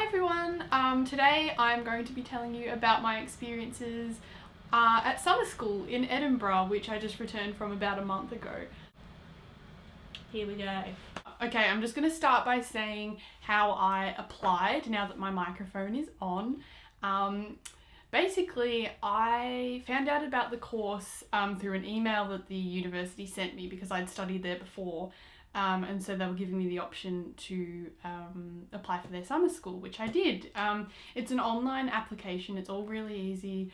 everyone, today I'm going to be telling you about my experiences at summer school in Edinburgh, which I just returned from about a month ago. Here we go. Okay, I'm just going to start by saying how I applied now that my microphone is on. Basically, I found out about the course through an email that the university sent me because I'd studied there before. And so they were giving me the option to apply for their summer school, which I did. It's an online application. It's all really easy.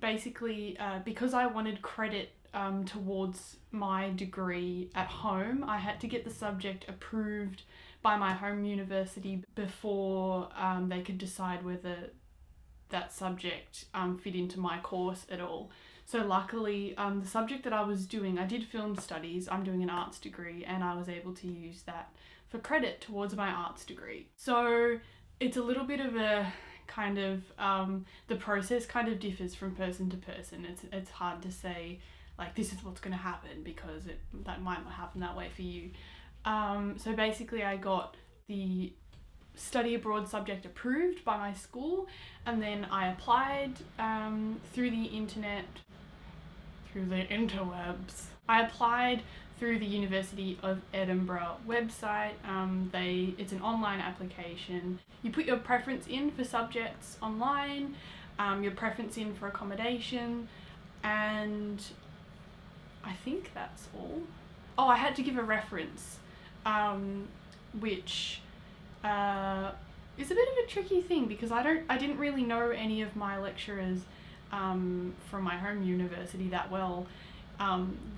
Basically, because I wanted credit towards my degree at home, I had to get the subject approved by my home university before they could decide whether that subject fit into my course at all. So luckily, the subject that I was doing, I did film studies, I'm doing an arts degree, and I was able to use that for credit towards my arts degree. So it's a little bit of a kind of, the process kind of differs from person to person. It's hard to say, like, this is what's going to happen because that might not happen that way for you. So basically I got the study abroad subject approved by my school, and then I applied through the internet, through the interwebs. I applied through the University of Edinburgh website. It's an online application. You put your preference in for subjects online, your preference in for accommodation, and I think that's all. Oh, I had to give a reference, which is a bit of a tricky thing because I didn't really know any of my lecturers from my home university that well,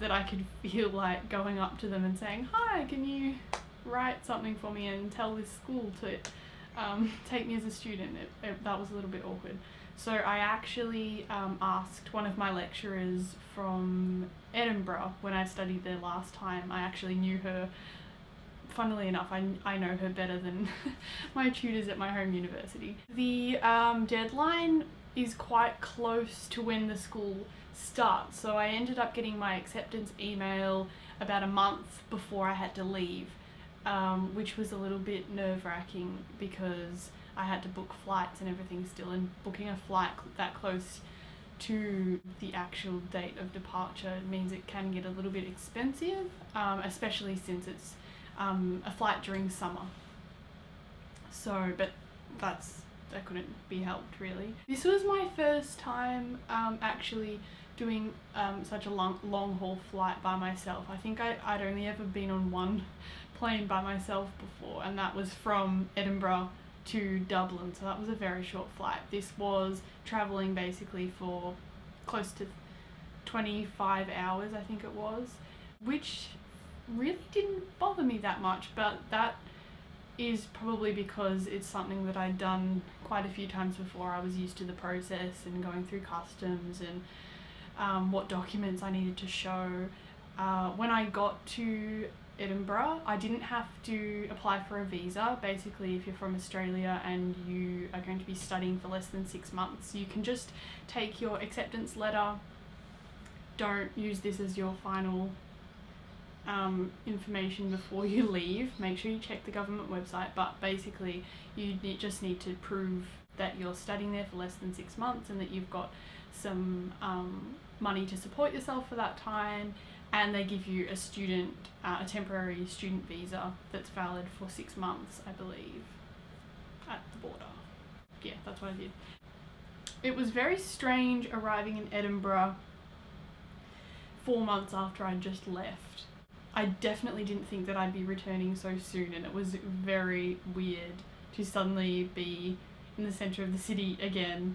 that I could feel like going up to them and saying, "Hi, can you write something for me and tell this school to take me as a student?" That was a little bit awkward. So I actually asked one of my lecturers from Edinburgh when I studied there last time. I actually knew her. Funnily enough, I know her better than my tutors at my home university. The deadline is quite close to when the school starts, so I ended up getting my acceptance email about a month before I had to leave, which was a little bit nerve-wracking because I had to book flights and everything still, and booking a flight that close to the actual date of departure means it can get a little bit expensive, especially since it's a flight during summer. So, but that couldn't be helped really. This was my first time actually doing such a long haul flight by myself. I think I'd only ever been on one plane by myself before, and that was from Edinburgh to Dublin, so that was a very short flight. This was travelling basically for close to 25 hours, I think it was, which really didn't bother me that much, but that is probably because it's something that I'd done quite a few times before. I was used to the process and going through customs and what documents I needed to show. When I got to Edinburgh, I didn't have to apply for a visa. Basically, if you're from Australia and you are going to be studying for less than 6 months, you can just take your acceptance letter. Don't use this as your final information before you leave. Make sure you check the government website, but basically you just need to prove that you're studying there for less than 6 months and that you've got some money to support yourself for that time, and they give you a temporary student visa that's valid for 6 months, I believe, at the border. Yeah, that's what I did. It was very strange arriving in Edinburgh 4 months after I'd just left. I definitely didn't think that I'd be returning so soon, and it was very weird to suddenly be in the centre of the city again.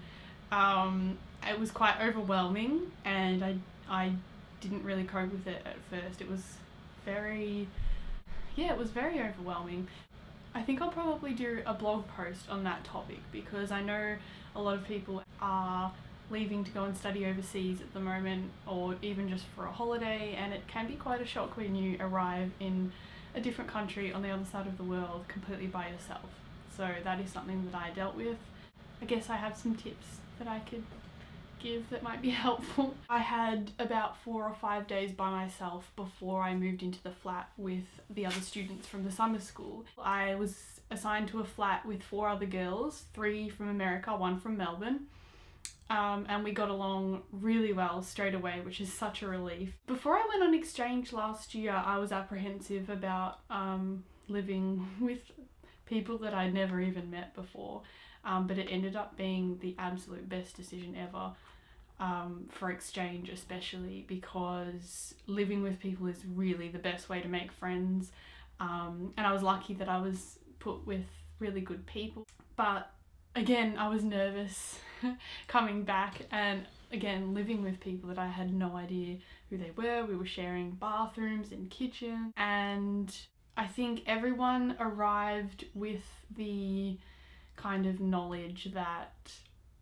It was quite overwhelming, and I didn't really cope with it at first. It was very overwhelming. I think I'll probably do a blog post on that topic because I know a lot of people are leaving to go and study overseas at the moment, or even just for a holiday, and it can be quite a shock when you arrive in a different country on the other side of the world completely by yourself. So that is something that I dealt with. I guess I have some tips that I could give that might be helpful. I had about 4 or 5 days by myself before I moved into the flat with the other students from the summer school. I was assigned to a flat with 4 other girls, 3 from America, 1 from Melbourne. And we got along really well straight away, which is such a relief. Before I went on exchange last year, I was apprehensive about living with people that I'd never even met before, but it ended up being the absolute best decision ever, for exchange especially, because living with people is really the best way to make friends, and I was lucky that I was put with really good people. But again, I was nervous coming back, and again, living with people that I had no idea who they were. We were sharing bathrooms and kitchen, and I think everyone arrived with the kind of knowledge that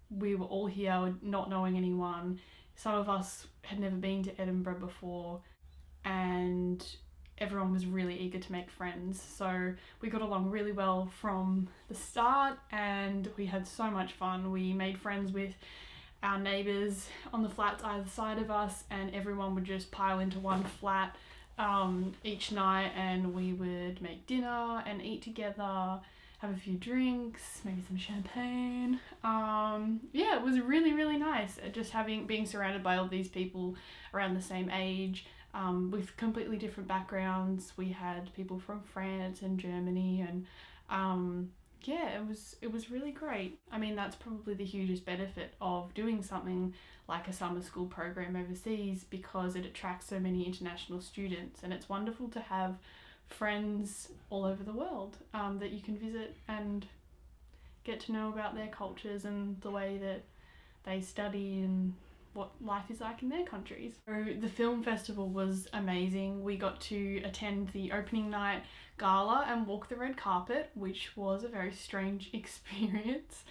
we were all here not knowing anyone. Some of us had never been to Edinburgh before, and everyone was really eager to make friends. So we got along really well from the start, and we had so much fun. We made friends with our neighbours on the flats either side of us, and everyone would just pile into one flat each night, and we would make dinner and eat together, have a few drinks, maybe some champagne. Yeah, it was really, really nice just being surrounded by all these people around the same age, with completely different backgrounds. We had people from France and Germany, and yeah, it was really great. I mean, that's probably the hugest benefit of doing something like a summer school program overseas, because it attracts so many international students, and it's wonderful to have friends all over the world that you can visit and get to know about their cultures and the way that they study and what life is like in their countries. So the film festival was amazing. We got to attend the opening night gala and walk the red carpet, which was a very strange experience.